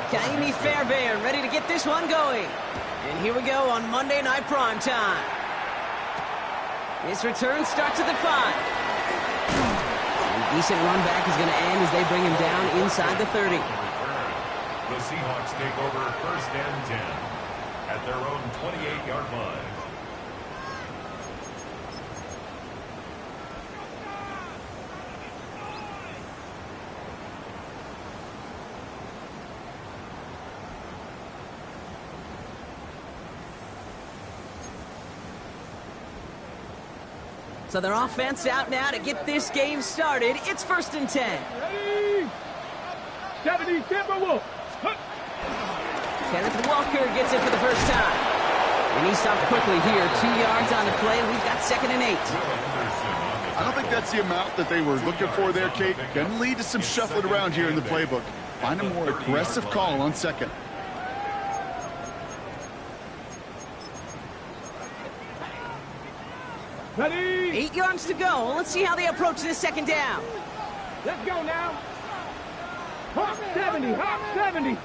Kaimi Fairbairn ready to get this one going. And here we go on Monday Night Prime Time. This return starts at the 5. A decent run back is going to end as they bring him down inside the 30. The Seahawks take over 1st and 10 at their own 28-yard line. So their offense out now to get this game started. It's 1st and 10. Ready? 70 Timberwolves. Kenneth Walker gets it for the first time. And he stopped quickly here. 2 yards on the play. We've got 2nd and 8. I don't think that's the amount that they were looking for there, Kate. Going to lead to some shuffling around here in the playbook. Find a more aggressive call on 2nd. Ready? 8 yards to go. Let's see how they approach this 2nd down. Let's go now. Hawk 70. Hawk 70.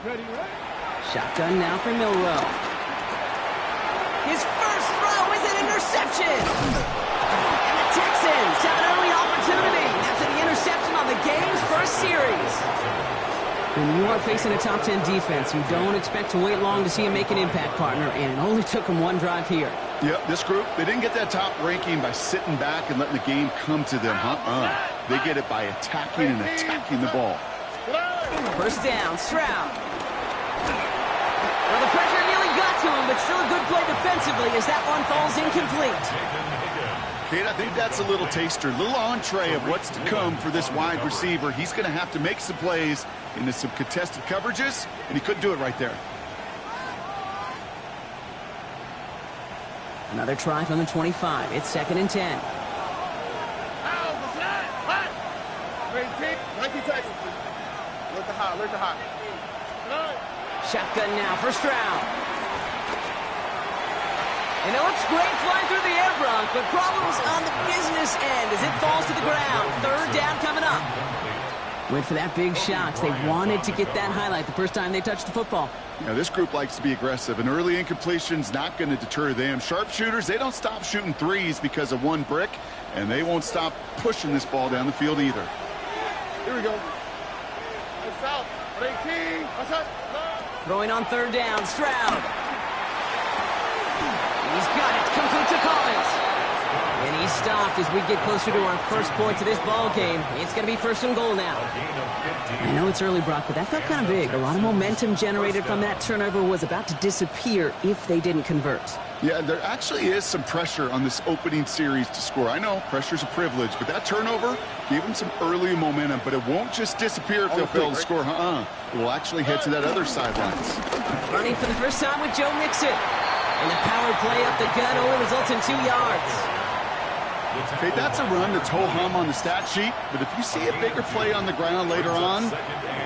Ready, ready? Shotgun now for Milrow. His first throw is an interception. And the Texans have an early opportunity after the interception on the game's first series. When you are facing a top 10 defense, you don't expect to wait long to see him make an impact, partner, and it only took him 1 drive here. Yep, this group, they didn't get that top ranking by sitting back and letting the game come to them. They get it by attacking and attacking the ball. 1st down, Stroud. Well, the pressure nearly got to him, but still a good play defensively as that one falls incomplete. Kate, I think that's a little taster, a little entree of what's to come for this wide receiver. He's going to have to make some plays into some contested coverages, and he couldn't do it right there. Another try from the 25. It's 2nd and 10. Shotgun now for Stroud. And it looks great flying through the air, Bronk, but problems on the business end as it falls to the ground. 3rd down coming up. Went for that big shot. They wanted to get that highlight the first time they touched the football. Now, this group likes to be aggressive, and early incompletion's not going to deter them. Sharpshooters, they don't stop shooting threes because of 1 brick, and they won't stop pushing this ball down the field either. Here we go. Throwing on 3rd down, Stroud. He's got it, complete to Collins. And he's stopped as we get closer to our first point to this ball game. It's going to be 1st and goal now. I know it's early, Brock, but that felt kind of big. A lot of momentum generated from that turnover was about to disappear if they didn't convert. Yeah, there actually is some pressure on this opening series to score. I know pressure's a privilege, but that turnover gave them some early momentum, but it won't just disappear if they'll fail to score. It will actually head to that other sidelines. Running for the first time with Joe Mixon. And the power play up the gut only results in 2 yards. Okay, that's a run that's ho-hum on the stat sheet, but if you see a bigger play on the ground later on,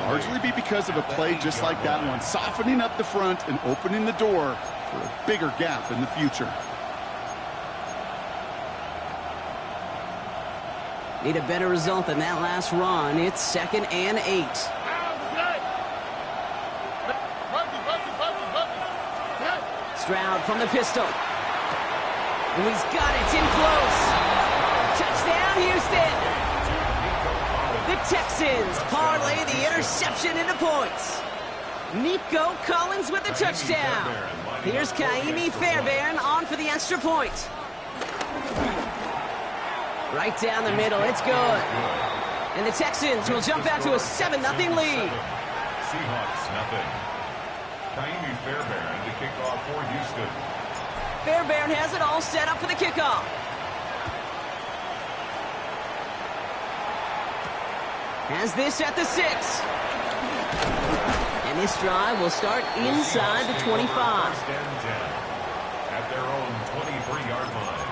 largely be because of a play just like that one, softening up the front and opening the door for a bigger gap in the future. Need a better result than that last run. It's 2nd and 8. Stroud from the pistol. And he's got it in close. Touchdown, Houston. The Texans parlay the interception into points. Nico Collins with the touchdown. Here's Kaimi Fairbairn on for the extra point. Right down the middle, it's good. And the Texans will jump out to a 7-0 lead. Seahawks nothing. Kaimi Fairbairn to kick off for Houston. Fairbairn has it all set up for the kickoff. Has this at the 6. And this drive will start inside the 25. At their own 23-yard line.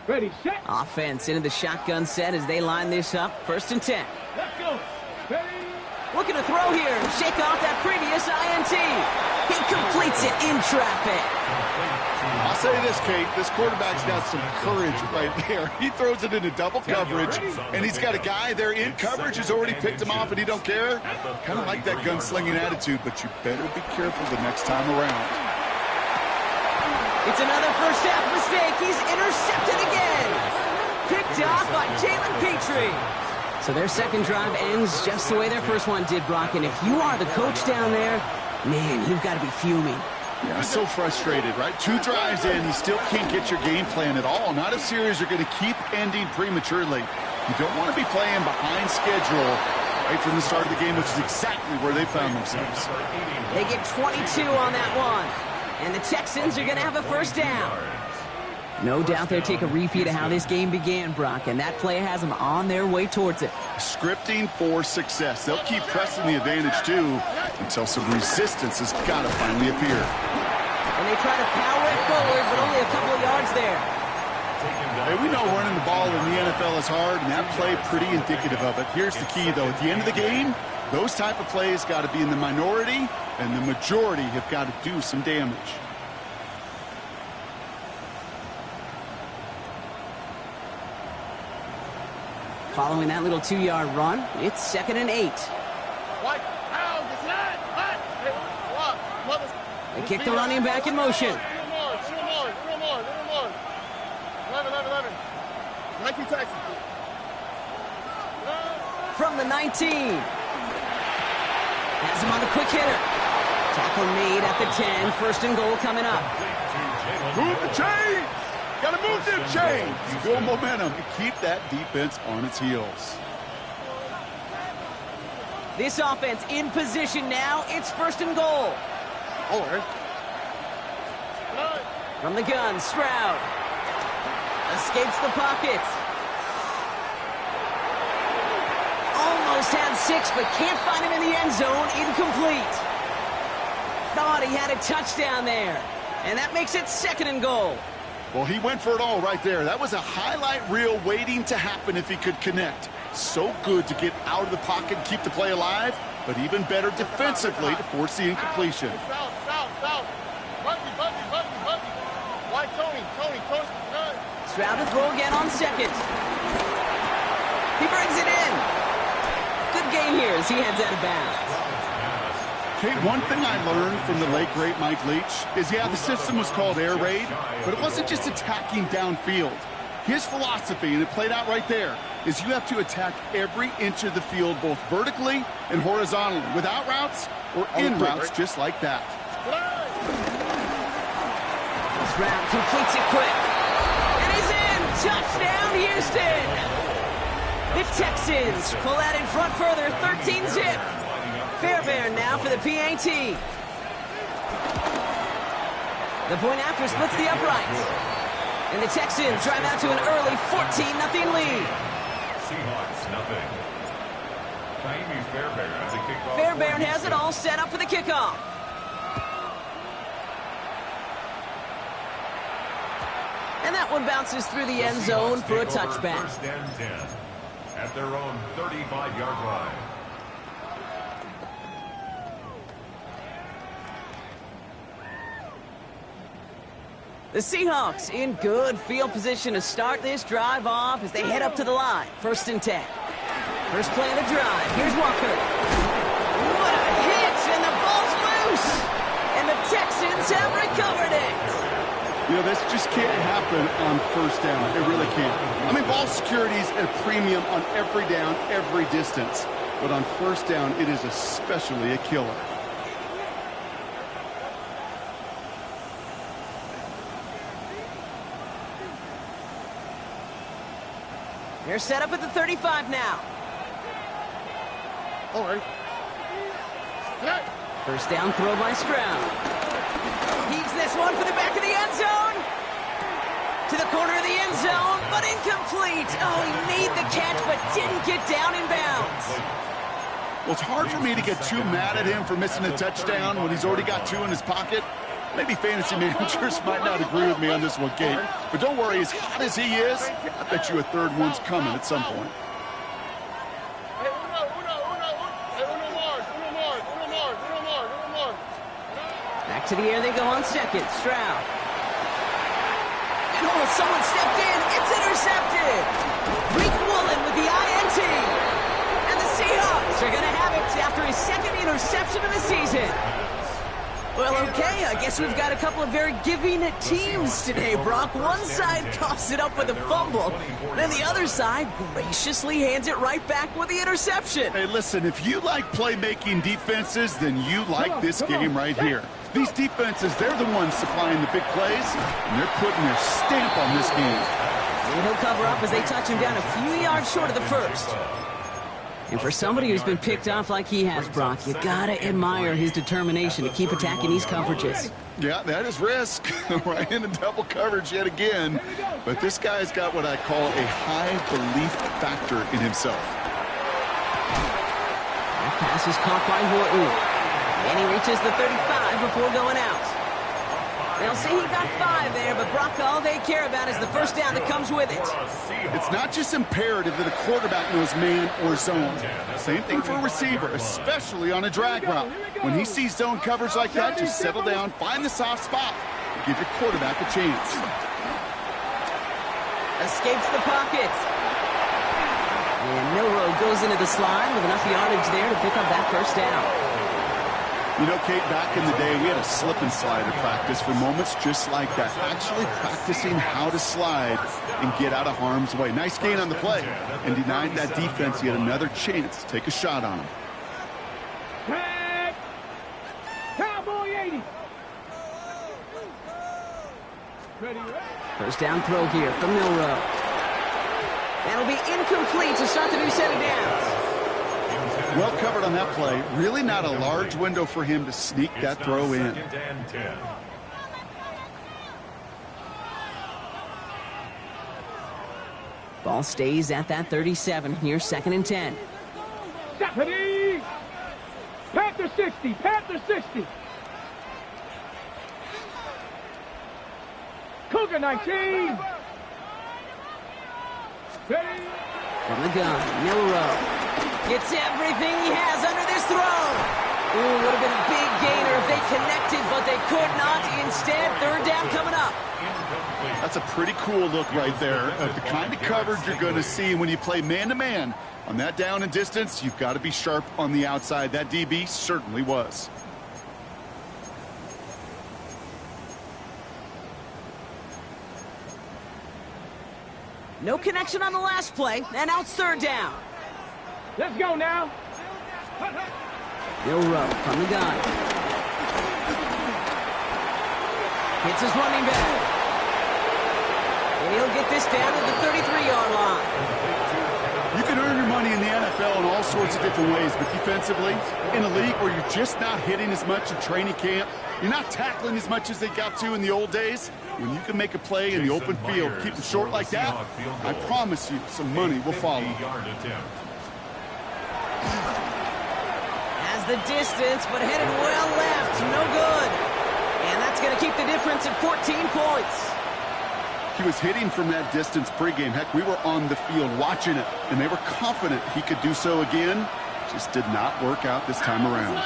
Ready, set. Offense into the shotgun set as they line this up. 1st and 10. Let's go. Ready. Looking to throw here. Shake off that previous INT. He completes it in traffic. I'll say this, Kate. This quarterback's got some courage right there. He throws it into double coverage, and he's got a guy there in coverage who's already picked him off, and he don't care. Kind of like that gunslinging attitude, but you better be careful the next time around. It's another first half mistake. He's intercepted again. Picked off by Jalen Petrie. So their second drive ends just the way their first one did, Brock. And if you are the coach down there, man, you've got to be fuming. Yeah, so frustrated, right? 2 drives in, you still can't get your game plan at all. Not a series you're going to keep ending prematurely. You don't want to be playing behind schedule right from the start of the game, which is exactly where they found themselves. They get 22 on that one. And the Texans are going to have a first down. No doubt they'll take a repeat of how this game began, Brock, and that play has them on their way towards it. Scripting for success. They'll keep pressing the advantage, too, until some resistance has got to finally appear. And they try to power it forward, but only a couple of yards there. Hey, we know running the ball in the NFL is hard, and that play pretty indicative of it. Here's the key, though. At the end of the game, those type of plays got to be in the minority, and the majority have got to do some damage. Following that little 2-yard run, it's 2nd and 8. They kick the running back in motion. From the 19. Has him on the quick hitter. Tackle made at the 10. 1st and goal coming up. Move the chains! Got to move them chains! Build momentum and keep that defense on its heels. This offense in position now. It's 1st and goal. From the gun, Stroud. Escapes the pocket. Almost had 6, but can't find him in the end zone. Incomplete. Thought he had a touchdown there. And that makes it 2nd and goal. Well, he went for it all right there. That was a highlight reel waiting to happen if he could connect. So good to get out of the pocket and keep the play alive, but even better defensively to force the incompletion. Stroud to throw again on 2nd. He brings it in. Good game here as he heads out of bounds. Kate, one thing I learned from the late, great Mike Leach is, yeah, the system was called air raid, but it wasn't just attacking downfield. His philosophy, and it played out right there, is you have to attack every inch of the field, both vertically and horizontally, without routes or in routes, just like that. Stroud completes it quick. And he's in! Touchdown, Houston! The Texans pull out in front further, 13-zip. Fairbairn now for the PAT. The point after splits the uprights. And the Texans drive out to an early 14-0 lead. Seahawks, nothing. Fairbairn has it all set up for the kickoff. And that one bounces through the end zone for a touchback. 1st and 10 at their own 35-yard line. The Seahawks in good field position to start this drive off as they head up to the line. 1st and 10. First play of the drive. Here's Walker. What a hit, and the ball's loose. And the Texans have recovered it. You know, this just can't happen on 1st down. It really can't. I mean, ball security is at a premium on every down, every distance. But on 1st down, it is especially a killer. They're set up at the 35 now. All right. 1st down throw by Stroud. Heaves this one for the back of the end zone. To the corner of the end zone, but incomplete. Oh, he made the catch, but didn't get down in bounds. Well, it's hard for me to get too mad at him for missing a touchdown when he's already got 2 in his pocket. Maybe fantasy managers might not agree with me on this one, Kate. But don't worry, as hot as he is, I bet you a 3rd one's coming at some point. To the air they go on second. Stroud. And someone stepped in. It's intercepted. Reek Woolen with the INT. And the Seahawks are going to have it after his second interception of the season. Well, okay, I guess we've got a couple of very giving teams today, Brock. One side coughs it up with a fumble, then the other side graciously hands it right back with the interception. Hey, listen, if you like playmaking defenses, then you like this game right here. These defenses, they're the ones supplying the big plays, and they're putting their stamp on this game. And he'll cover up as they touch him down a few yards short of the first. And for somebody who's been picked off like he has, Brock, you gotta admire his determination to keep attacking these coverages. Yeah, that is risk. Right into double coverage yet again. But this guy's got what I call a high belief factor in himself. That pass is caught by Horton. And he reaches the 35 before going out. They'll say he got 5 there, but Brock, all they care about is the first down that comes with it. It's not just imperative that a quarterback knows man or zone. Same thing for a receiver, especially on a drag route. When he sees zone coverage like that, just settle down, find the soft spot, and give your quarterback a chance. Escapes the pocket. And Milroe goes into the slide with enough yardage there to pick up that first down. You know, Kate, back in the day, we had a slip and slide at practice for moments just like that. Actually practicing how to slide and get out of harm's way. Nice gain on the play, and denied that defense yet another chance to take a shot on him. Tag! Cowboy 80! Ready, ready. First down throw here from Milroe. That'll be incomplete to start the new set of downs. Well covered on that play. Really not a large window for him to sneak that throw in. Ball stays at that 37. Here's 2nd and 10. Stephanie! Panther 60! Panther 60! Cougar 19! Ready? From the gun, Milroe. Gets everything he has under this throw. Ooh, would have been a big gainer if they connected, but they could not. Instead, 3rd down coming up. That's a pretty cool look right there of the kind of coverage you're going to see when you play man-to-man. On that down and distance, you've got to be sharp on the outside. That DB certainly was. No connection on the last play, and now it's 3rd down. Let's go now. Milroe from the gun. Hits his running back. And he'll get this down to the 33-yard line. You can earn your money in the NFL in all sorts of different ways, but defensively, in a league where you're just not hitting as much in training camp, you're not tackling as much as they got to in the old days, when you can make a play in the open field, keep it short like that, I promise you some money will follow. Has the distance, but headed well left. No good. And that's going to keep the difference at 14 points. He was hitting from that distance pregame. Heck, we were on the field watching it, and they were confident he could do so again. Just did not work out this time around.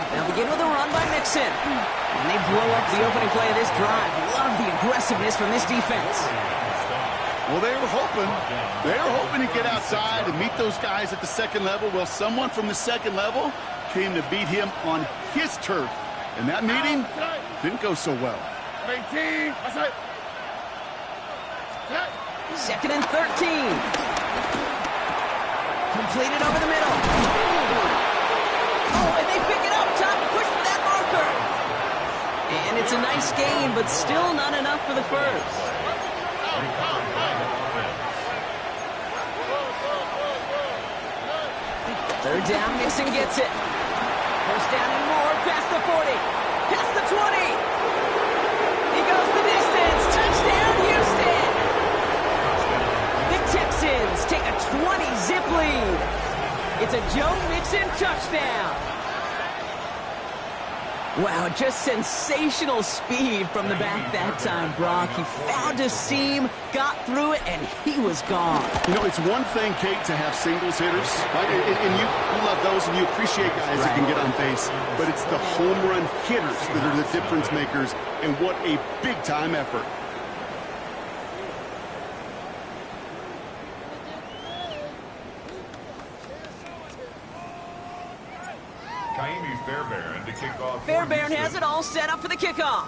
They'll begin with a run by Mixon. And they blow up the opening play of this drive. Love the aggressiveness from this defense. Well, they were hoping to get outside and meet those guys at the second level. Well, someone from the second level came to beat him on his turf. And that meeting didn't go so well. 18. That's right. 2nd and 13. Completed over the middle. Oh, and they pick it up. Time to push for that marker. And it's a nice gain, but still not enough for the first. Third down, Mixon gets it. First down and more, past the 40, past the 20. He goes the distance. Touchdown, Houston. The Texans take a 20-zip lead. It's a Joe Mixon touchdown. Wow, just sensational speed from the back that time, Brock. He found a seam, got through it, and he was gone. You know, it's one thing, Kate, to have singles hitters, right? And you love those, and you appreciate guys that can get on base. But it's the home run hitters that are the difference makers, and what a big-time effort. Fairbairn to kick off. Fairbairn has it all set up for the kickoff.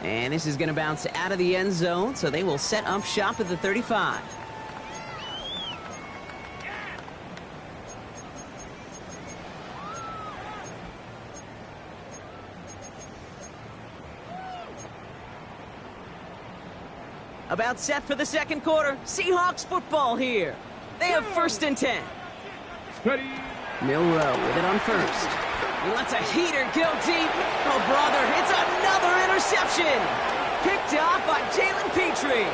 And this is going to bounce out of the end zone, so they will set up shop at the 35. About set for the second quarter. Seahawks football here. They have 1st and 10. Ready. Milrow with it on first. He lets a heater go deep. Oh, brother, it's another interception. Picked off by Jalen Petrie.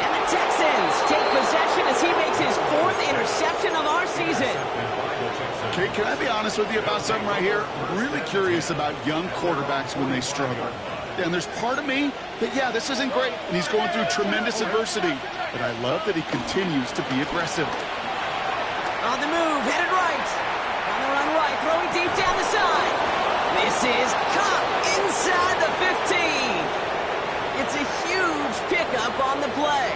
And the Texans take possession as he makes his 4th interception of our season. Okay, can I be honest with you about something right here? I'm really curious about young quarterbacks when they struggle. And there's part of me that, yeah, this isn't great, and he's going through tremendous adversity. But I love that he continues to be aggressive. On the move, headed right. On the run right, throwing deep down the side. This is caught inside the 15. It's a huge pickup on the play.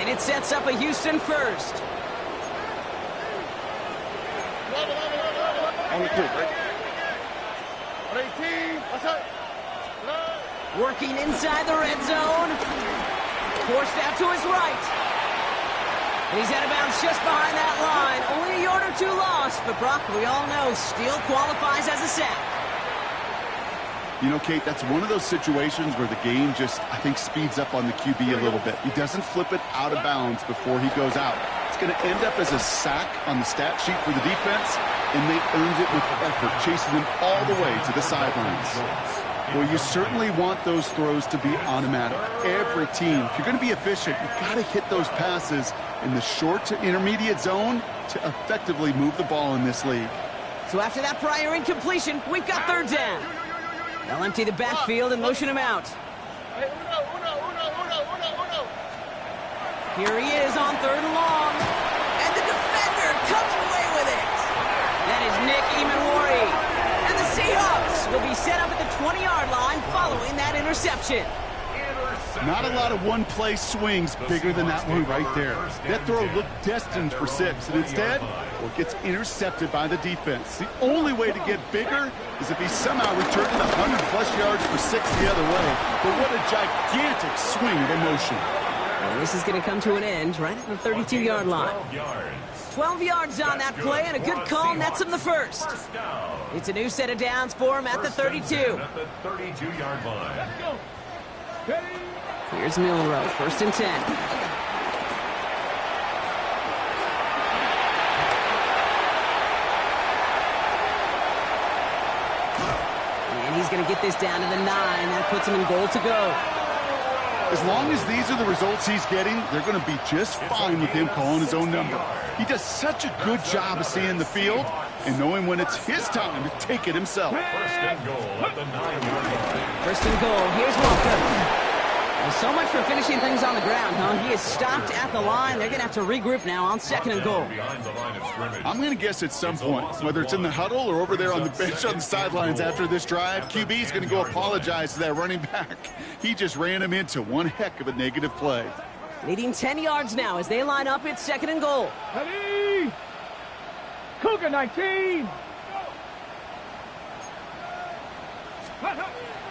And it sets up a Houston first. Only 2, right? 18. What's up? Working inside the red zone. Forced out to his right. And he's out of bounds just behind that line. Only a yard or 2 lost, but Brock, we all know, still qualifies as a sack. You know, Kate, that's one of those situations where the game just, I think, speeds up on the QB a little bit. He doesn't flip it out of bounds before he goes out. It's going to end up as a sack on the stat sheet for the defense, and they earned it with effort, chasing them all the way to the sidelines. Well, you certainly want those throws to be automatic. Every team, if you're going to be efficient, you've got to hit those passes in the short to intermediate zone to effectively move the ball in this league. So after that prior incompletion, we've got 3rd down. They'll empty the backfield and motion him out. Here he is on 3rd and long. And the defender comes away with it. That is Nick Emanwari. And the Seahawks will be set up at the 20-yard line following that interception. Not a lot of one-play swings bigger than that one right there. That throw looked destined for 6, and instead, well, it gets intercepted by the defense. The only way to get bigger is if he somehow returned it 100-plus yards for 6 the other way. But what a gigantic swing of emotion. And this is going to come to an end right at the 32-yard line. 12 yards on that play, and a good call nets him the first. It's a new set of downs for him at the 32. At the 32-yard line. Here's Milrow, 1st and 10. And he's going to get this down to the 9. That puts him in goal to go. As long as these are the results he's getting, they're going to be just fine with him calling his own number. He does such a good job of seeing the field and knowing when it's his time to take it himself. 1st and goal at the 9-yard line. 1st and goal. Here's Walker. Well, so much for finishing things on the ground, huh? He is stopped at the line. They're going to have to regroup now on 2nd and goal. I'm going to guess at some point, whether it's in the huddle or over there on the bench on the sidelines after this drive, QB is going to go apologize to that running back. He just ran him into one heck of a negative play. Leading 10 yards now as they line up. It's 2nd and goal. Ready. Cougar 19.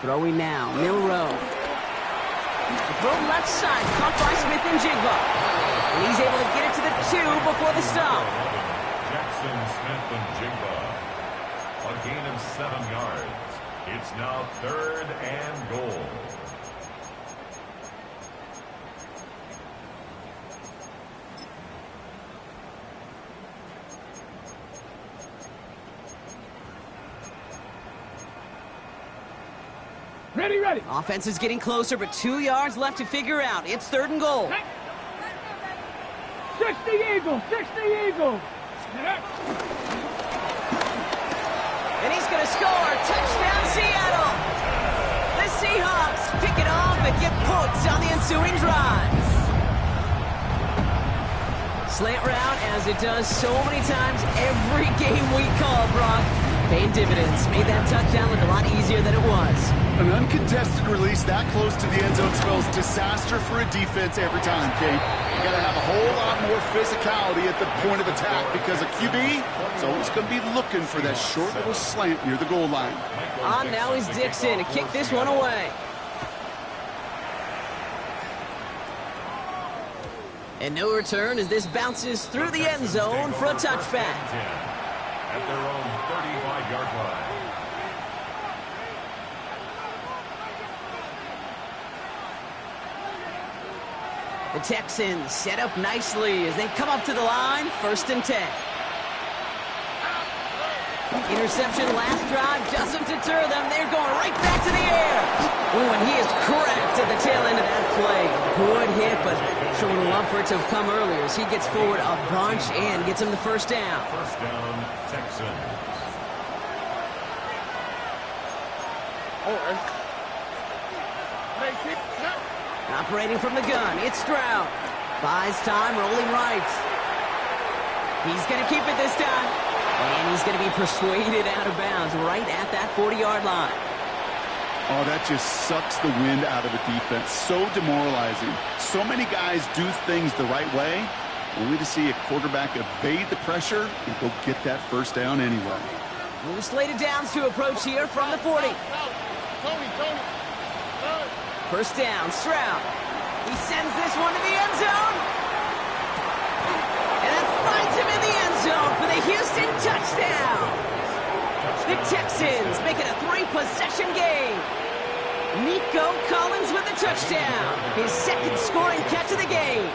Throwing now, Milrow. The throw left side, caught by Smith and Jigba. And he's able to get it to the 2 before the stop. Jackson, Smith, and Jigba. A gain of 7 yards. It's now 3rd and goal. Ready, ready. Offense is getting closer, but 2 yards left to figure out. It's 3rd and goal. 60 Eagles, 60 Eagles. And he's going to score. Touchdown, Seattle. The Seahawks pick it off and get points on the ensuing drive. Slant route, as it does so many times every game we call, Brock. Paid dividends. Made that touchdown look a lot easier than it was. An uncontested release that close to the end zone spells disaster for a defense every time, Kate. You got to have a whole lot more physicality at the point of attack because a QB is always going to be looking for that short little slant near the goal line. On now is Dixon to kick this one away. And no return as this bounces through the end zone for a touchback. At their own 35-yard line. The Texans set up nicely as they come up to the line, 1st and 10. Interception last drive doesn't deter them. They're going right back to the air. Oh, and he is cracked at the tail end of that play. Good hit, but sure would love for it to have come earlier as he gets forward a bunch and gets him the 1st down. 1st down, Texans. Operating from the gun, it's Stroud. Buys time, rolling right. He's going to keep it this time. And he's going to be persuaded out of bounds right at that 40-yard line. Oh, that just sucks the wind out of a defense. So demoralizing. So many guys do things the right way, only to see a quarterback evade the pressure and go get that 1st down anyway. New slated downs to approach here from the 40. 1st down, Stroud. He sends this one to the end zone. And that finds him in the end zone for the Houston touchdown. The Texans make it a 3-possession game. Nico Collins with the touchdown. His 2nd scoring catch of the game.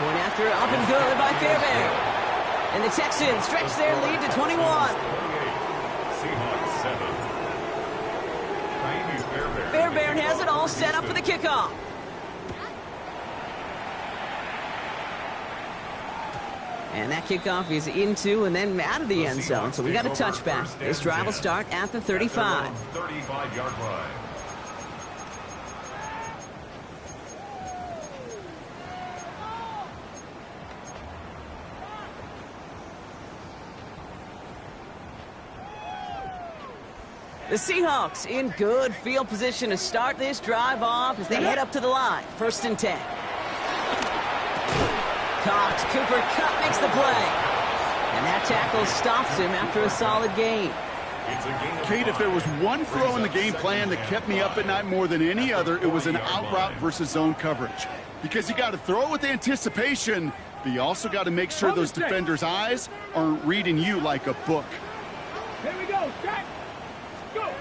Point after up and good by Fairbairn. And the Texans stretch their lead to 21. Seahawks 7. Fairbairn has it all set up for the kickoff. And that kickoff is into and then out of the end zone. So we got a touchback. This drive will start at the 35. 35-yard line. The Seahawks in good field position to start this drive off as they head up to the line. 1st and 10. Cox, Cooper Kupp makes the play. And that tackle stops him after a solid gain. Kate, if there was one throw in the game plan that kept me up at night more than any other, it was an out route versus zone coverage. Because you got to throw it with anticipation, but you also got to make sure those defenders' eyes aren't reading you like a book. Here we go, set, go.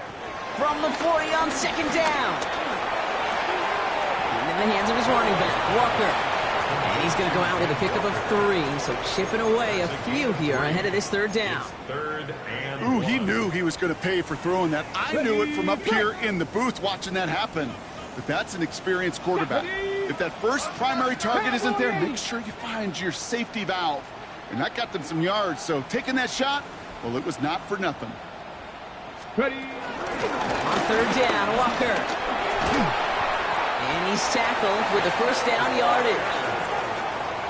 From the 40 on 2nd down. Into the hands of his running back, Walker. And he's going to go out with a pickup of 3, so chipping away a few here ahead of this 3rd down. 3rd and Ooh, he knew he was going to pay for throwing that. I knew it from up here in the booth watching that happen. But that's an experienced quarterback. If that first primary target isn't there, make sure you find your safety valve. And that got them some yards, so taking that shot, well, it was not for nothing. Ready. On 3rd down, Walker. And he's tackled with the 1st down yardage.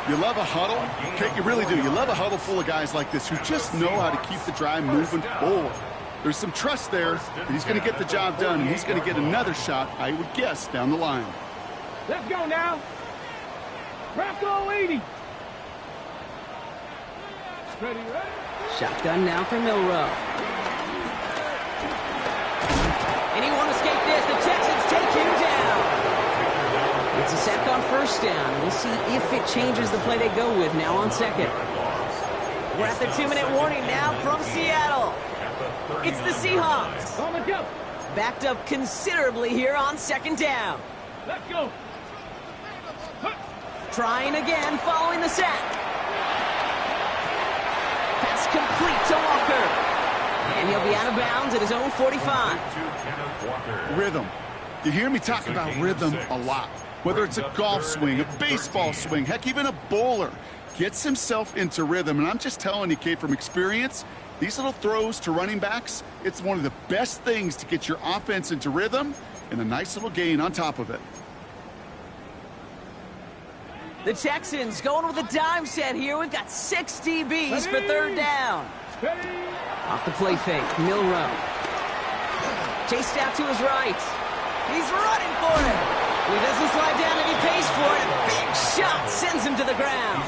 You love a huddle? Okay, you really do. You love a huddle full of guys like this who just know how to keep the drive moving forward. There's some trust there that he's going to get the job done, and he's going to get another shot, I would guess, down the line. Let's go now. Rocco 80. Ready, ready. Shotgun now for Milrow. And he won't escape this. The Texans take him down. It's a sack on 1st down. We'll see if it changes the play they go with now on 2nd. We're at the 2-minute warning now from Seattle. It's the Seahawks. On the go. Backed up considerably here on 2nd down. Let's go. Trying again following the sack. Pass complete to Walker. And he'll be out of bounds at his own 45. Rhythm. You hear me talk about rhythm a lot. Whether it's a golf swing, a baseball swing, heck, even a bowler, gets himself into rhythm. And I'm just telling you, Kate, from experience, these little throws to running backs, it's one of the best things to get your offense into rhythm and a nice little gain on top of it. The Texans going with a dime set here. We've got 6 DBs for third down. Off the play fake, Milroe. Chased out to his right. He's running for it. He doesn't slide down and he pays for it. A big shot sends him to the ground.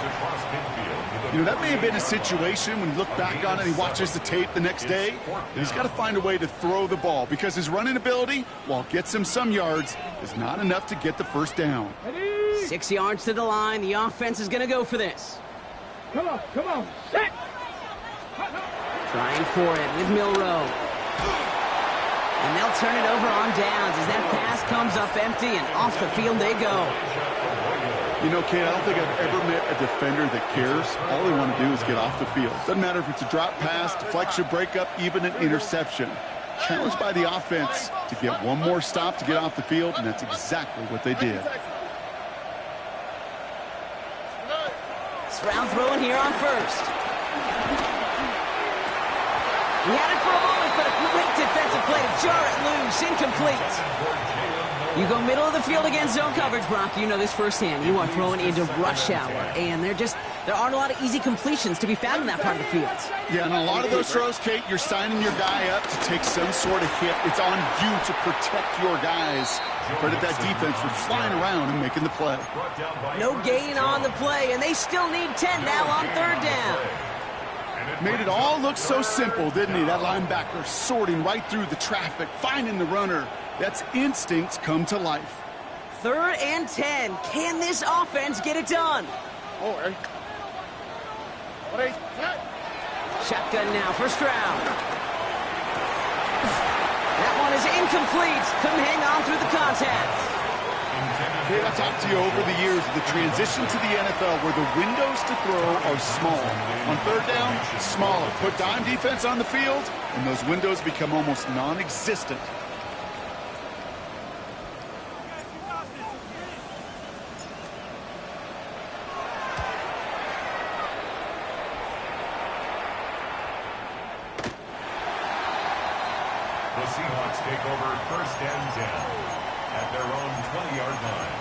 You know, that may have been a situation when you look back on it and he watches the tape the next day. And he's got to find a way to throw the ball because his running ability, while it gets him some yards, is not enough to get the first down. 6 yards to the line. The offense is going to go for this. Come on, set. Trying for it with Milroe. And they'll turn it over on downs as that pass comes up empty and off the field they go. You know, Kate, I don't think I've ever met a defender that cares. All they want to do is get off the field. Doesn't matter if it's a drop pass, deflection, breakup, even an interception. Challenged by the offense to get one more stop to get off the field, and that's exactly what they did. Stroud throwing here on first. He had it for a moment, but a great defensive play to jar it loose. Incomplete. You go middle of the field against zone coverage, Brock. You know this firsthand. You are throwing into rush hour, and there aren't a lot of easy completions to be found in that part of the field. Yeah, and a lot of those throws, Kate, you're signing your guy up to take some sort of hit. It's on you to protect your guys. Credit that defense for flying around and making the play. No gain on the play, and they still need 10 now on third down. Made it all look so simple, didn't he? That linebacker sorting right through the traffic, finding the runner. That's instincts come to life. 3rd and 10. Can this offense get it done? Shotgun now for Stroud. That one is incomplete. Couldn't hang on through the contact. Hey, I've talked to you over the years of the transition to the NFL where the windows to throw are small. On third down, smaller. Put dime defense on the field, and those windows become almost non-existent. The Seahawks take over 1st and 10 at their own 20-yard line.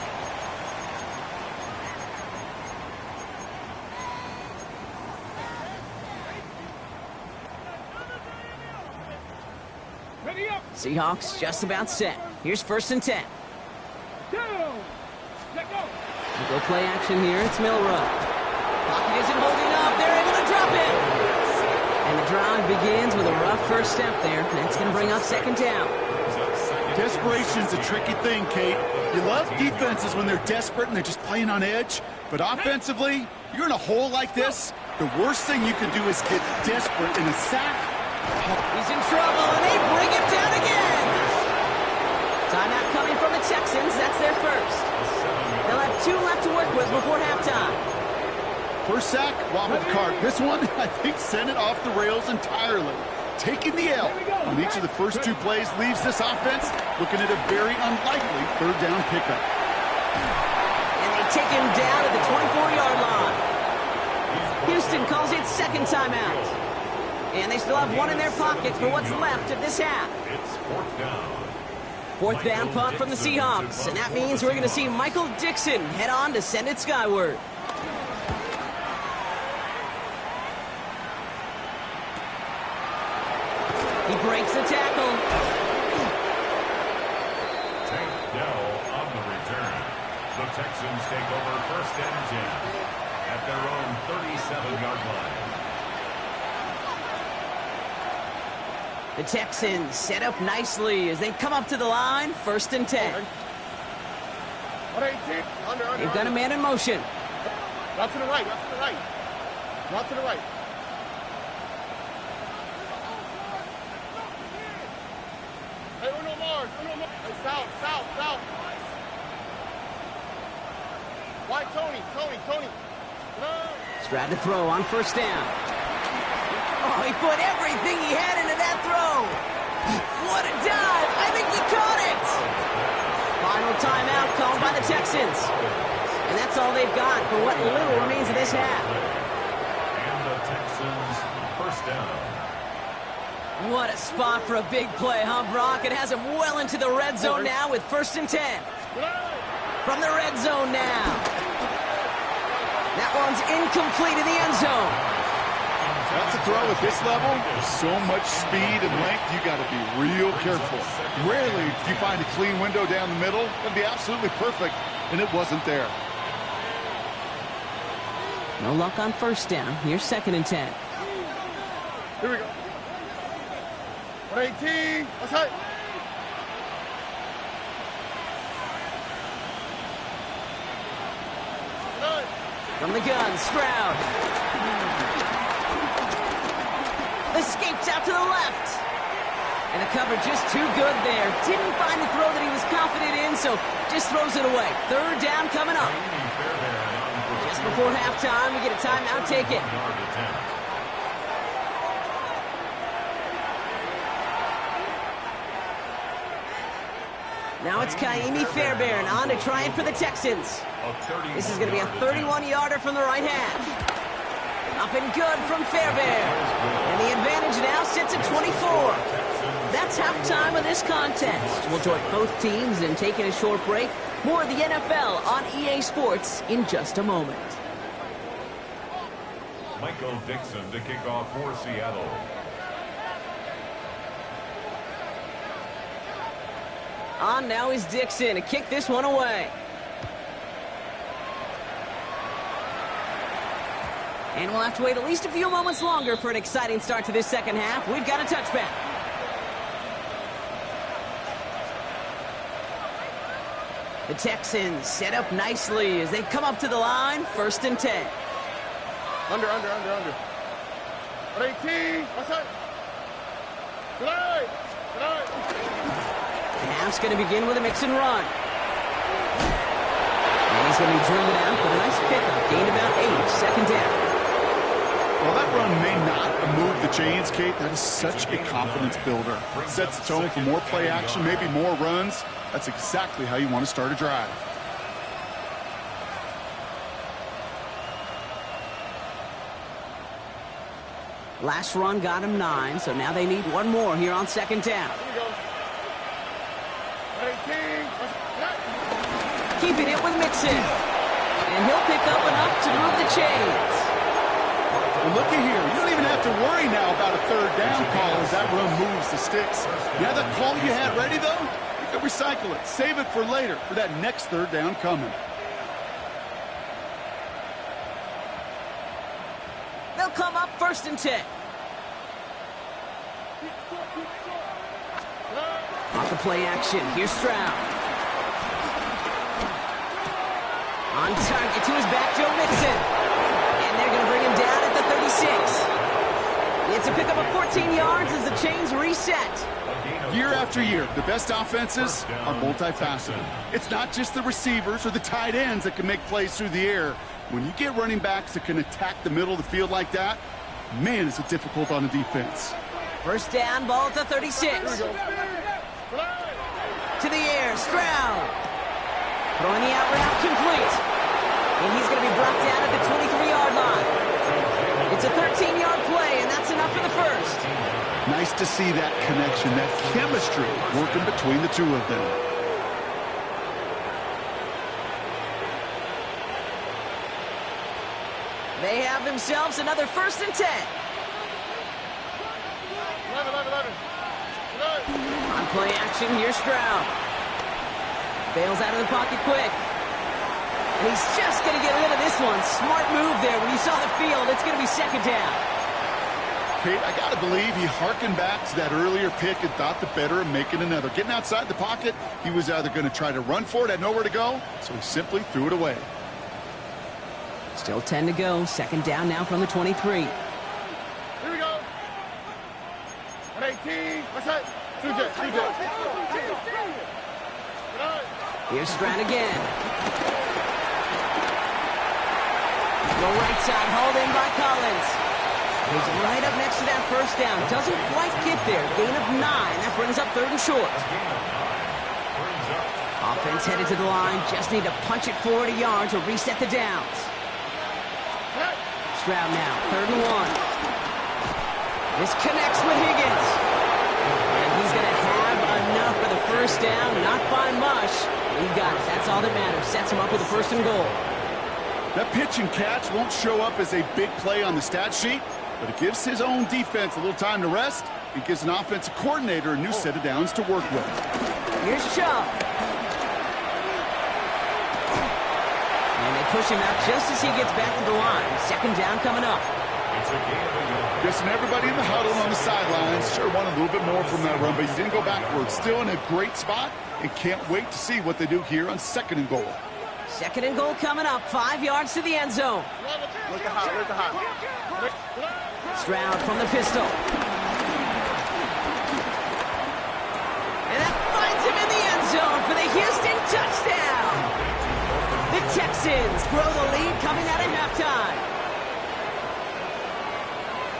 Seahawks just about set. Here's 1st and 10. Go play action here. It's Milroe. Pocket isn't holding up. They're able to drop it. And the drive begins with a rough first step there. That's going to bring up 2nd down. Desperation's a tricky thing, Kate. You love defenses when they're desperate and they're just playing on edge. But offensively, you're in a hole like this, the worst thing you can do is get desperate in a sack. He's in trouble, and they bring him down again. Timeout coming from the Texans. That's their first. They'll have 2 left to work with before halftime. First sack, wobbled the cart. This one, I think, sent it off the rails entirely. Taking the L on each of the first 2 plays leaves this offense looking at a very unlikely 3rd down pickup. And they take him down at the 24-yard line. Houston calls it 2nd timeout. And they still have 1 in their pocket for what's left of this half. It's 4th down. 4th down punt from the Seahawks. And that means we're going to see Michael Dixon head on to send it skyward. He breaks the tackle. Tank Dell on the return. The Texans take over 1st and 10 at their own 37-yard line. The Texans set up nicely as they come up to the line. 1st and 10. They've got a man in motion. Not to the right, not to the right. Not to the right. Hey, Uno Mars. Hey, south. Why, Tony? No. Stroud to throw on 1st down. Oh, he put everything he had into that throw. What a dive. I think he caught it. final timeout called by the Texans. And that's all they've got for what little remains of this half. And the Texans first down. What a spot for a big play, huh, Brock? It has him well into the red zone now with 1st and 10. From the red zone now. That one's incomplete in the end zone. That's a throw at this level. There's so much speed and length, you got to be real careful. Rarely do you find a clean window down the middle. It'd be absolutely perfect, and it wasn't there. No luck on 1st down. Here's 2nd and 10. Here we go. 118. Outside. From the gun, Stroud. Escapes out to the left. And the cover just too good there. Didn't find the throw that he was confident in, so just throws it away. 3rd down coming up. Just before halftime, we get a timeout. Take it. Now it's Kaimi Fairbairn on to try it for the Texans. This is going to be a 31-yarder from the right hash. Up and good from Fairbairn. And the advantage now sits at 24. That's halftime of this contest. We'll join both teams in taking a short break. More of the NFL on EA Sports in just a moment. Michael Dixon to kick off for Seattle. On now is Dixon to kick this one away. And we'll have to wait at least a few moments longer for an exciting start to this second half. We've got a touchback. The Texans set up nicely as they come up to the line. 1st and 10. Under. 118. Outside. Tonight. The half's going to begin with a mix and run. And he's going to be driven out, but a nice pickup. Gain about 8. 2nd down. Well, that run may not move the chains, Kate. That is such a confidence builder. It sets the tone for more play action, maybe more runs. That's exactly how you want to start a drive. Last run got him 9, so now they need one more here on 2nd down. Keeping it with Mixon. And he'll pick up enough to move the chains. Well, looky here. You don't even have to worry now about a 3rd down call as that run moves the sticks. You have that call you had ready, though? You can recycle it. Save it for later, for that next 3rd down coming. They'll come up 1st and 10. Off the play action. Here's Stroud. On target to his back, Joe Mixon. And they're going to bring him down at the 36. It's a pickup of 14 yards as the chains reset. Year after year, the best offenses are multifaceted. It's not just the receivers or the tight ends that can make plays through the air. When you get running backs that can attack the middle of the field like that, man, is it difficult on the defense. 1st down, ball at the 36. To the air, Stroud. Throwing the out route complete. And he's going to be brought down at the 23-yard line. It's a 13-yard play, and that's enough for the 1st. Nice to see that connection, that chemistry working between the two of them. They have themselves another 1st and 10. On play action, here's Stroud. Bails out of the pocket quick. And he's just going to get rid of this one. Smart move there. When you saw the field, it's going to be 2nd down. Kate, I got to believe he harkened back to that earlier pick and thought the better of making another. Getting outside the pocket, he was either going to try to run for it, had nowhere to go, so he simply threw it away. Still 10 to go. 2nd down now from the 23. Here we go. 118. What's that? Here's Stroud again. The right side hauled in by Collins. He's right up next to that 1st down. Doesn't quite get there. Gain of 9. That brings up 3rd and short. Offense headed to the line. Just need to punch it forward a yard to reset the downs. Stroud now, 3rd and 1. This connects with Higgins. And he's going to have enough for the first down. Not by much. He got it. That's all that matters. Sets him up with a 1st and goal. That pitch and catch won't show up as a big play on the stat sheet, but it gives his own defense a little time to rest. It gives an offensive coordinator a new set of downs to work with. Here's Chubb. And they push him out just as he gets back to the line. 2nd down coming up. It's a gain of a yard. Guessing everybody in the huddle on the sidelines sure wanted a little bit more from that run, but he didn't go backwards. Still in a great spot, and can't wait to see what they do here on 2nd and goal. 2nd and goal coming up. 5 yards to the end zone. Stroud from the pistol. And that finds him in the end zone for the Houston touchdown. The Texans grow the lead coming out of halftime.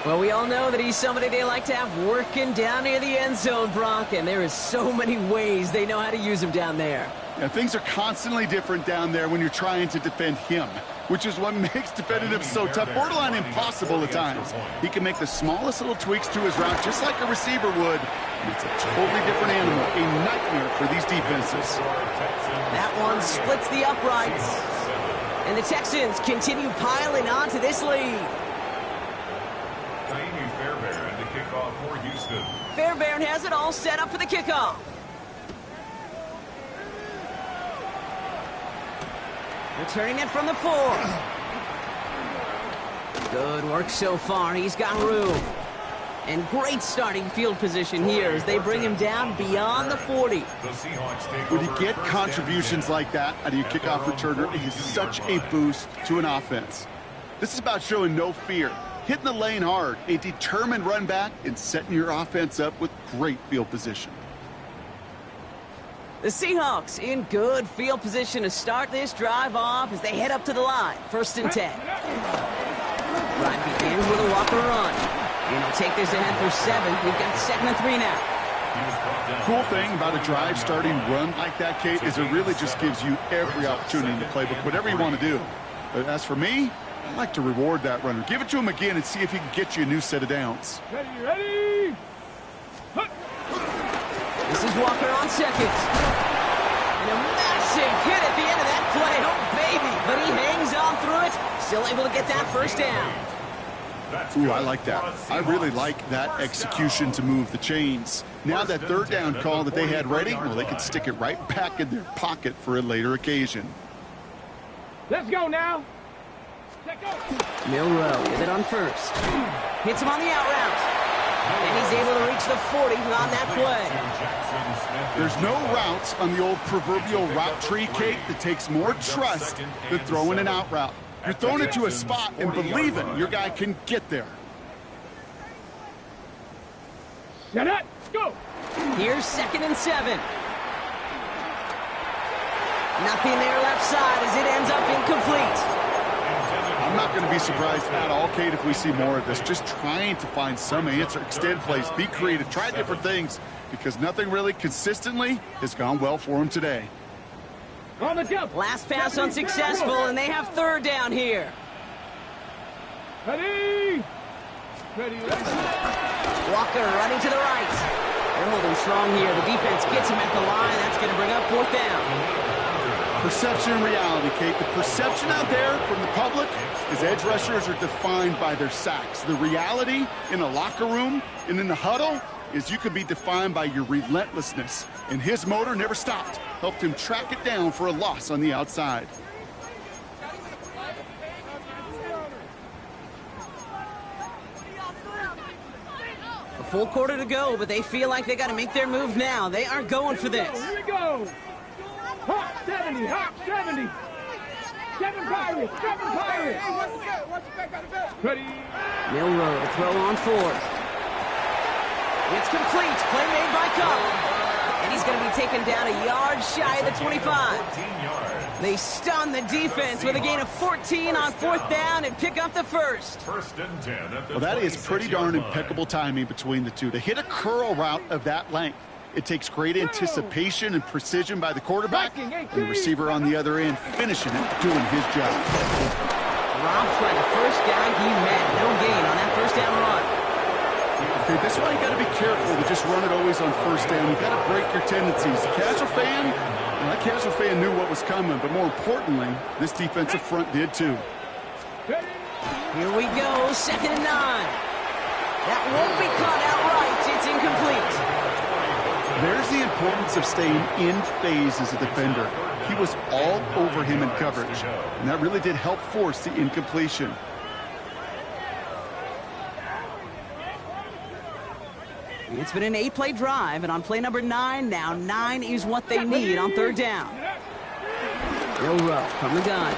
Well, we all know that he's somebody they like to have working down near the end zone, Brock, and there is so many ways they know how to use him down there. Yeah, things are constantly different down there when you're trying to defend him, which is what makes defending him so tough, borderline impossible at times. He can make the smallest little tweaks to his route just like a receiver would, and it's a totally different animal, a nightmare for these defenses. That one splits the uprights, and the Texans continue piling on to this lead. Fairbairn, the kickoff for Houston. Fairbairn has it all set up for the kickoff. Returning it from the 4. Good work so far. He's got room. And great starting field position here as they bring him down beyond the 40. When you get contributions like that out of your kickoff returner, it is such a boost to an offense. This is about showing no fear, hitting the lane hard, a determined run back, and setting your offense up with great field position. The Seahawks in good field position to start this drive off as they head up to the line. 1st and 10. Drive begins with a Walker run. And he'll take this ahead for 7. We've got 2nd and 3 now. Cool thing about a drive starting run like that, Kate, is it really just gives you every opportunity in the playbook, whatever you want to do. But as for me, I like to reward that runner. Give it to him again and see if he can get you a new set of downs. Ready? This is Walker on 2nd. And a massive hit at the end of that play. Oh, baby. But he hangs on through it. Still able to get that 1st down. Ooh, I like that. I really like that execution to move the chains. Now that 3rd down call that they had ready, well, they can stick it right back in their pocket for a later occasion. Let's go now. Milrow with it on 1st. Hits him on the out route. And he's able to reach the 40 on that play. There's no routes on the old proverbial route tree, Kate, that takes more trust than throwing an out route. You're throwing it to a spot and believing your guy can get there. Set up. Go. Here's 2nd and 7. Nothing there left side as it ends up incomplete. I'm not going to be surprised at all, Kate, if we see more of this. Just trying to find some answer, extend plays, be creative, try different things, because nothing really consistently has gone well for him today. On the jump. Last pass unsuccessful, and they have 3rd down here. Ready? Walker running to the right. They're holding strong here. The defense gets him at the line. That's going to bring up 4th down. Perception and reality, Kate. The perception out there from the public is edge rushers are defined by their sacks. The reality in the locker room and in the huddle is you can be defined by your relentlessness. And his motor never stopped. Helped him track it down for a loss on the outside. A full quarter to go, but they feel like they got to make their move now. They are going for this. Here we go. Hot 70, hot 70. 7 Pirates, 7 Pirates. Ready? Milrow to throw on 4th. It's complete. Play made by Cup. And he's going to be taken down a yard shy of the 25. They stun the defense with a gain of 14 on 4th down and pick up the 1st. 1st and 10 at the Well, that is pretty darn impeccable timing between the two. To hit a curl route of that length, It takes great anticipation and precision by the quarterback, and the receiver on the other end finishing it, doing his job. Drops by the first guy he met. No gain on that first down run. Okay, this is why you got to be careful to just run it always on first down. You got to break your tendencies. The casual fan, well, that casual fan knew what was coming, but more importantly, this defensive front did too. Here we go, 2nd and 9. That won't be caught outright. It's incomplete. There's the importance of staying in phase as a defender. He was all over him in coverage, and that really did help force the incompletion. It's been an 8-play drive, and on play number 9, now 9 is what they need on 3rd down. Milroe from the gun.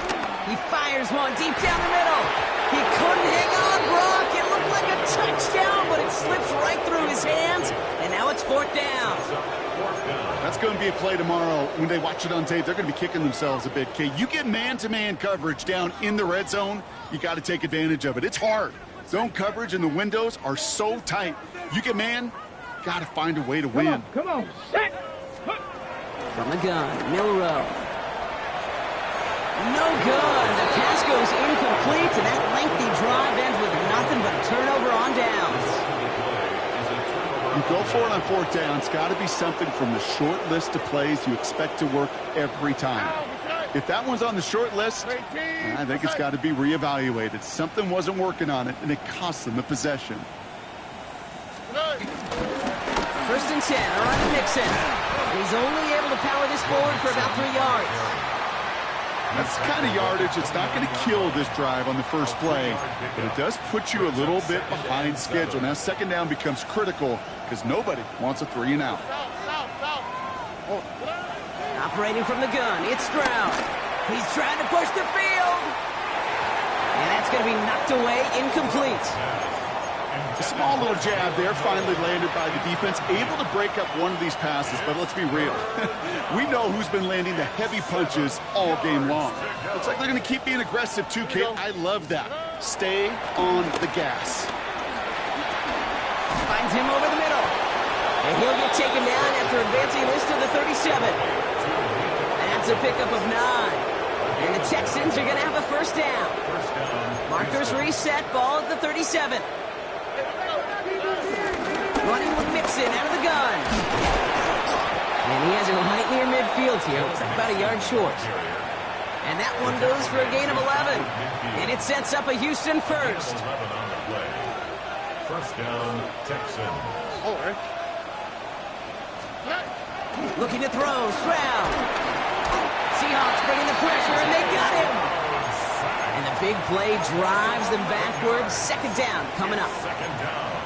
He fires one deep down the middle. He couldn't hang on, Brock. It looked like a touchdown, but it slips right through his hands, and now it's 4th down. That's going to be a play tomorrow. When they watch it on tape, they're going to be kicking themselves a bit. Okay, you get man-to-man coverage down in the red zone, you got to take advantage of it. It's hard. Zone coverage and the windows are so tight. You get man, got to find a way to win. Come on, set. From the gun, Milroe. No good. The pass goes incomplete, and that lengthy drive ends with nothing but a turnover on downs. You go for it on 4th down. It's got to be something from the short list of plays you expect to work every time. If that one's on the short list, I think it's got to be reevaluated. Something wasn't working on it, and it cost them the possession. 1st and 10, all right, Mixon. He's only able to power this forward for about 3 yards. That's the kind of yardage it's not going to kill this drive on the first play, but it does put you a little bit behind schedule. Now 2nd down becomes critical because nobody wants a 3-and-out. Operating from the gun, it's Stroud. He's trying to push the field. And that's going to be knocked away, incomplete. A small little jab there, finally landed by the defense, able to break up one of these passes, but let's be real. We know who's been landing the heavy punches all game long. Looks like they're going to keep being aggressive too, Kate. I love that. Stay on the gas. Finds him over the middle. And he'll get taken down after advancing this to the 37. That's a pickup of 9. And the Texans are going to have a 1st down. Markers reset, ball at the 37. Running with Mixon out of the gun. And he has it right near midfield here. Looks like about a yard short. And that one goes for a gain of 11. And it sets up a Houston 1st. 1st down, Texans. Looking to throw, Stroud. Seahawks bringing the pressure, and they got him. And the big play drives them backwards. 2nd down coming up.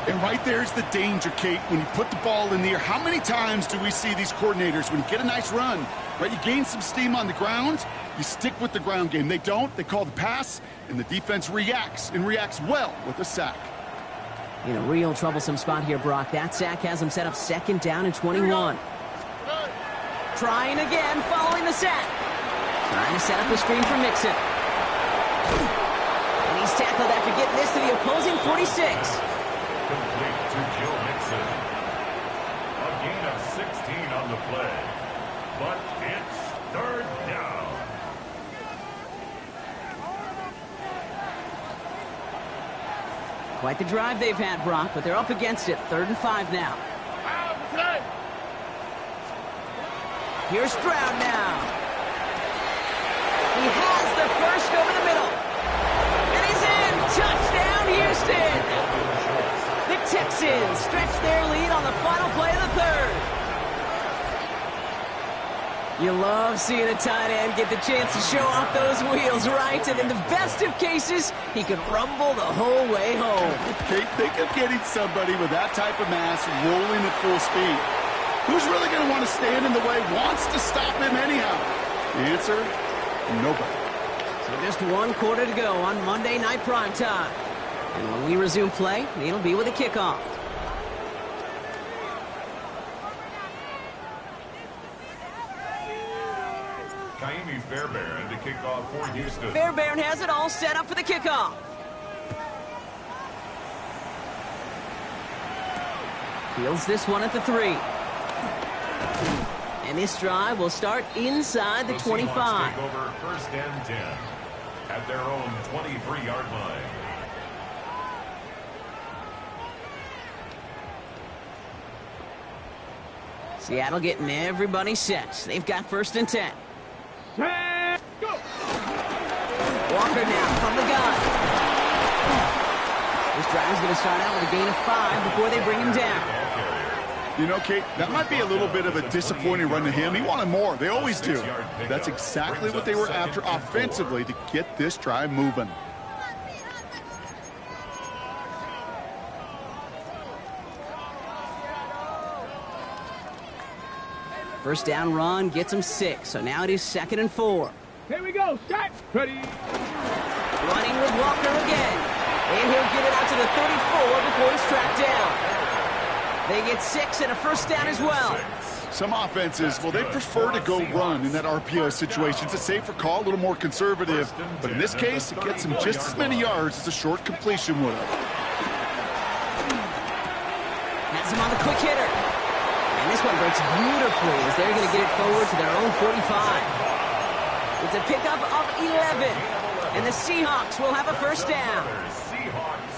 And right there's the danger, Kate, when you put the ball in the air. How many times do we see these coordinators, when you get a nice run, right, you gain some steam on the ground, you stick with the ground game. They don't. They call the pass, and the defense reacts, and reacts well with a sack. In a real troublesome spot here, Brock. That sack has him set up 2nd down and 21. Trying again, following the sack. Trying to set up a screen for Mixon. And he's tackled after getting this to the opposing 46. Complete to Joe Mixon. A gain of 16 on the play. But it's 3rd down. Quite the drive they've had, Brock, but they're up against it. 3rd and 5 now. Here's Stroud now. He has the 1st over the middle. And he's in. Touchdown, Houston. The Texans stretch their lead on the final play of the 3rd. You love seeing a tight end get the chance to show off those wheels, right? And in the best of cases, he could rumble the whole way home. Kate, think of getting somebody with that type of mass rolling at full speed. Who's really going to want to stand in the way, wants to stop him anyhow? The answer, nobody. So just 1 quarter to go on Monday Night Primetime. And when we resume play, it'll be with a kickoff. Kaimi Fairbairn to kick off for Houston. Fairbairn has it all set up for the kickoff. Fields this one at the 3. And this drive will start inside the 25. Seahawks take over first and 10 at their own 23-yard line. Seattle getting everybody set. They've got first and 10. Set, go! Walker now from the gun. This drive's going to start out with a gain of 5 before they bring him down. You know, Kate, that might be a little bit of a disappointing run to him. He wanted more. They always do. That's exactly what they were after offensively to get this drive moving. First down run gets him 6, so now it is 2nd and 4. Here we go, shot, ready. Running with Walker again. And he'll get it out to the 34 before he's tracked down. They get 6 and a first down as well. Some offenses, well, they prefer to go run in that RPO situation. It's a safer call, a little more conservative. But in this case, it gets them just as many yards as a short completion would have. Has him on the quick hitter. And this one breaks beautifully as they're going to get it forward to their own 45. It's a pickup of 11. And the Seahawks will have a first down.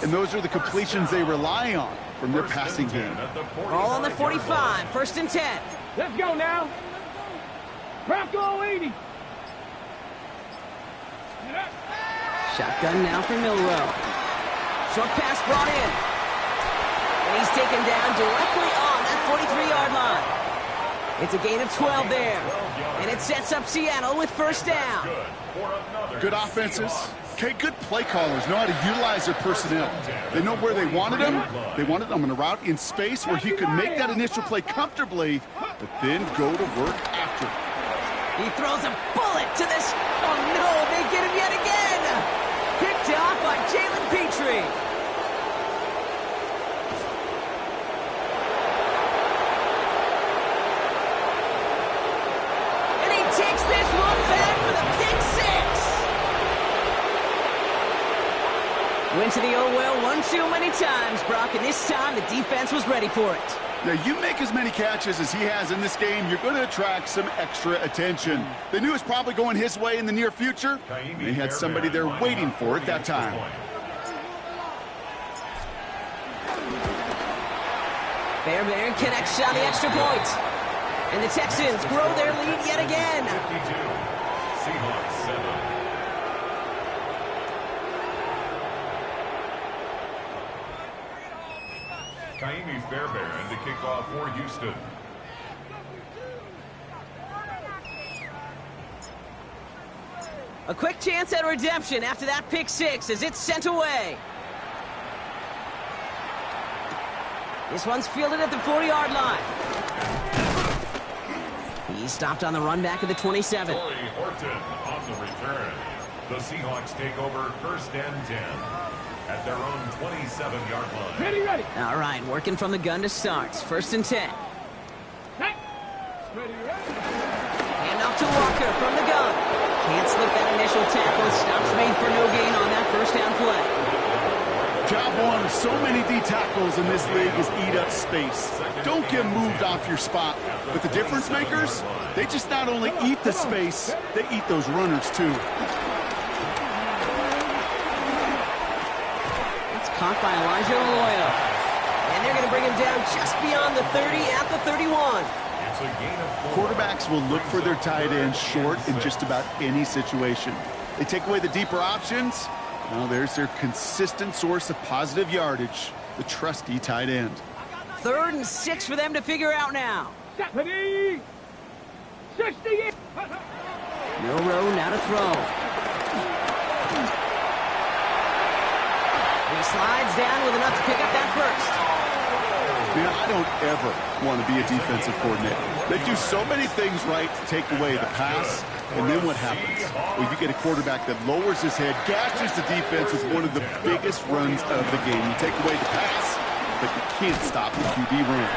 And those are the completions they rely on from their passing game. All on the 45, first and 10. Let's go now. Bronco 80. Shotgun now for Milrow. Short pass brought in. And he's taken down directly on that 43-yard line. It's a gain of 12 there. And it sets up Seattle with first down. Good offenses. Okay, good play callers know how to utilize their personnel. They know where they wanted him. They wanted him in a route in space where he could make that initial play comfortably, but then go to work after. He throws a bullet to this. Oh, no, they get him yet again. Picked off by Jalen Petrie. And he takes this one back for the pick 6. Went to the oh well one too many times, Brock, and this time the defense was ready for it. Now, you make as many catches as he has in this game, you're going to attract some extra attention. They knew it was probably going his way in the near future. They had somebody there waiting for it that time. Fairbairn connects on the extra point. And the Texans grow their lead yet again. 52. Seahawks 7. Kaimi Fairbairn to kick off for Houston. A quick chance at redemption after that pick 6 as it's sent away. This one's fielded at the 40-yard line. He stopped on the run back of the 27. Torrey Horton on the return. The Seahawks take over first and 10 at their own 27-yard line. Ready, ready. All right, working from the gun to start. First and 10. Hey. Ready, ready. Hand off to Walker from the gun. Can't slip that initial tackle. Stops made for no gain on that first down play. Job one of so many D tackles in this league is eat up space. Don't get moved off your spot. But the difference makers, they just not only eat the space, they eat those runners too. Caught by Elijah Arroyo. And they're going to bring him down just beyond the 30 at the 31. It's a gain of 4. Quarterbacks will look for their tight end short in just about any situation. They take away the deeper options. Well, there's their consistent source of positive yardage, the trusty tight end. 3rd and 6 for them to figure out now. Ready. 60. Milrow now to throw. He slides down with enough to pick up that first. Man, I don't ever want to be a defensive coordinator. They do so many things right to take away the pass, and then what happens? Well, you get a quarterback that lowers his head, gashes the defense with one of the biggest runs of the game. You take away the pass, but you can't stop the QB run.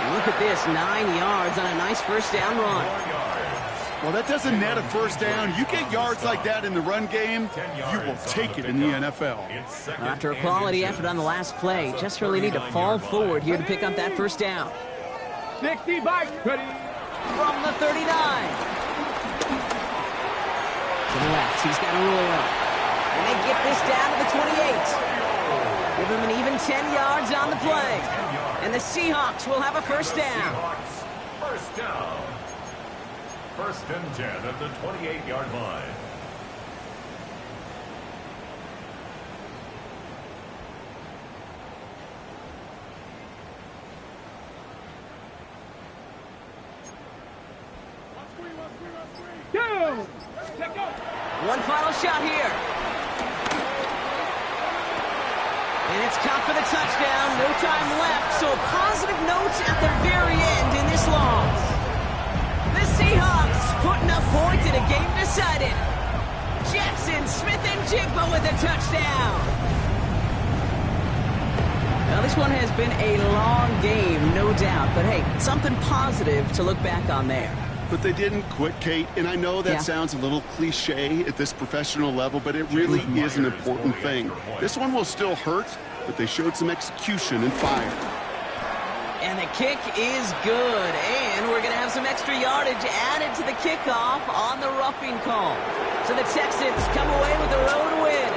And look at this, 9 yards on a nice first down run. Well, that doesn't net a first down. You get yards like that in the run game, you will take it in the NFL. After a quality effort on the last play, just really need to fall forward here to pick up that first down. 60 bikes, ready. From the 39. To the left, he's got Arroyo. And they get this down to the 28. Give him an even 10 yards on the play. And the Seahawks will have a first down. First down. First and 10 at the 28-yard line. One final shot here. And it's caught for the touchdown. No time left, so a positive note at the very end in this loss. The Seahawks putting up points in a game decided. Jackson, Smith, and Jigba with a touchdown. Now, this one has been a long game, no doubt. But, hey, something positive to look back on there. But they didn't quit, Kate, and I know that sounds a little cliche at this professional level, but it really is an important thing. This one will still hurt, but they showed some execution and fire. And the kick is good, and we're going to have some extra yardage added to the kickoff on the roughing call. So the Texans come away with the road win.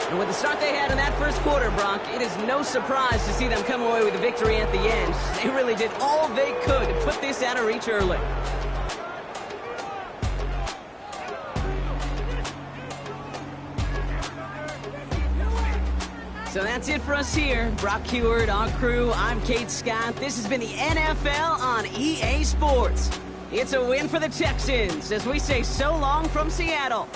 And with the start they had in that first quarter, Brock, it is no surprise to see them come away with a victory at the end. They really did all they could to put this out of reach early. So that's it for us here. Brock Heward, our crew, I'm Kate Scott. This has been the NFL on EA Sports. It's a win for the Texans as we say so long from Seattle.